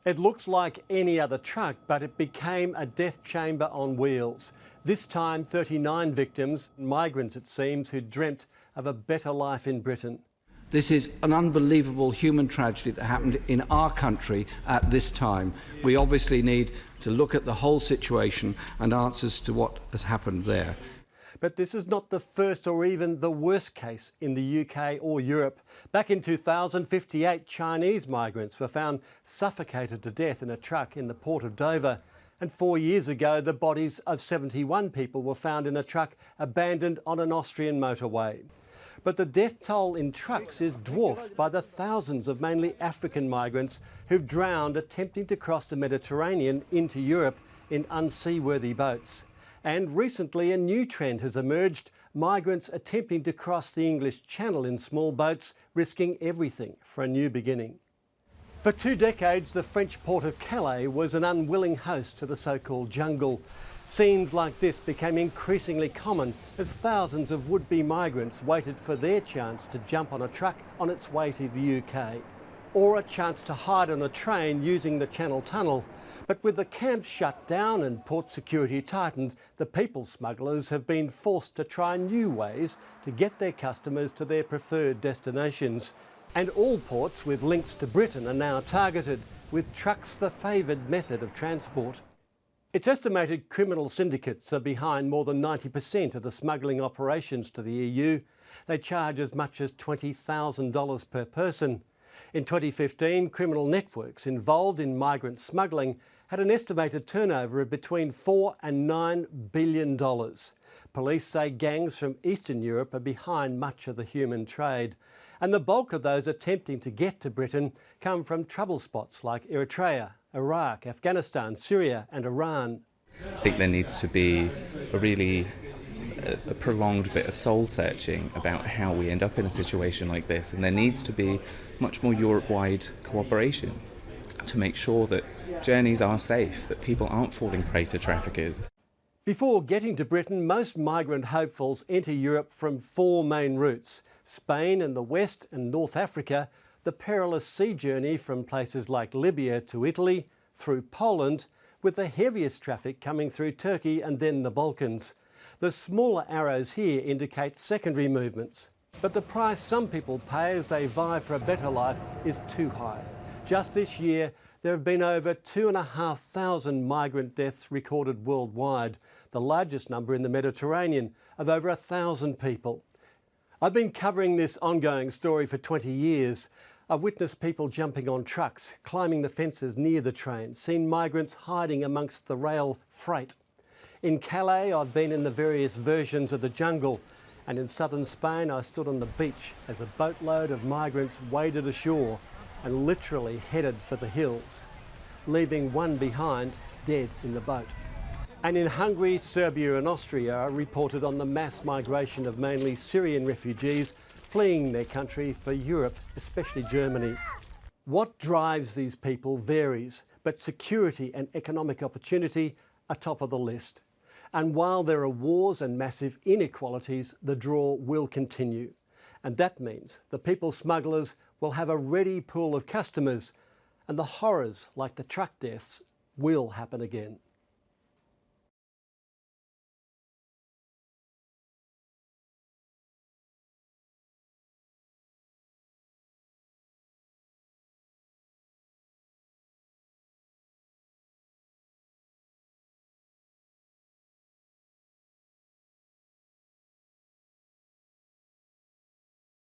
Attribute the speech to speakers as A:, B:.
A: It looked like any other truck, but it became a death chamber on wheels. This time 39 victims, migrants it seems, who dreamt of a better life in Britain.
B: This is an unbelievable human tragedy that happened in our country at this time. We obviously need to look at the whole situation and answers to what has happened there.
A: But this is not the first or even the worst case in the UK or Europe. Back in 2000, 58 Chinese migrants were found suffocated to death in a truck in the port of Dover. And 4 years ago, the bodies of 71 people were found in a truck abandoned on an Austrian motorway. But the death toll in trucks is dwarfed by the thousands of mainly African migrants who've drowned attempting to cross the Mediterranean into Europe in unseaworthy boats. And recently a new trend has emerged, migrants attempting to cross the English Channel in small boats, risking everything for a new beginning. For 2 decades, the French port of Calais was an unwilling host to the so-called jungle. Scenes like this became increasingly common as thousands of would-be migrants waited for their chance to jump on a truck on its way to the UK, or a chance to hide on a train using the Channel Tunnel. But with the camps shut down and port security tightened, the people smugglers have been forced to try new ways to get their customers to their preferred destinations. And all ports with links to Britain are now targeted, with trucks the favoured method of transport. It's estimated criminal syndicates are behind more than 90% of the smuggling operations to the EU. They charge as much as $20,000 per person. In 2015, criminal networks involved in migrant smuggling had an estimated turnover of between $4 and $9 billion. Police say gangs from Eastern Europe are behind much of the human trade. And the bulk of those attempting to get to Britain come from trouble spots like Eritrea, Iraq, Afghanistan, Syria and Iran.
C: I think there needs to be a prolonged bit of soul searching about how we end up in a situation like this, and there needs to be much more Europe-wide cooperation to make sure that journeys are safe, that people aren't falling prey to traffickers.
A: Before getting to Britain, most migrant hopefuls enter Europe from 4 main routes: Spain and the West and North Africa, the perilous sea journey from places like Libya to Italy, through Poland, with the heaviest traffic coming through Turkey and then the Balkans. The smaller arrows here indicate secondary movements. But the price some people pay as they vie for a better life is too high. Just this year, there have been over 2,500 migrant deaths recorded worldwide, the largest number in the Mediterranean, of over 1,000 people. I've been covering this ongoing story for 20 years. I've witnessed people jumping on trucks, climbing the fences near the train, seen migrants hiding amongst the rail freight. In Calais, I've been in the various versions of the jungle, and in southern Spain, I stood on the beach as a boatload of migrants waded ashore and literally headed for the hills, leaving one behind dead in the boat. And in Hungary, Serbia and Austria, I reported on the mass migration of mainly Syrian refugees fleeing their country for Europe, especially Germany. What drives these people varies, but security and economic opportunity are top of the list. And while there are wars and massive inequalities, the draw will continue. And that means the people smugglers will have a ready pool of customers, and the horrors like the truck deaths will happen again.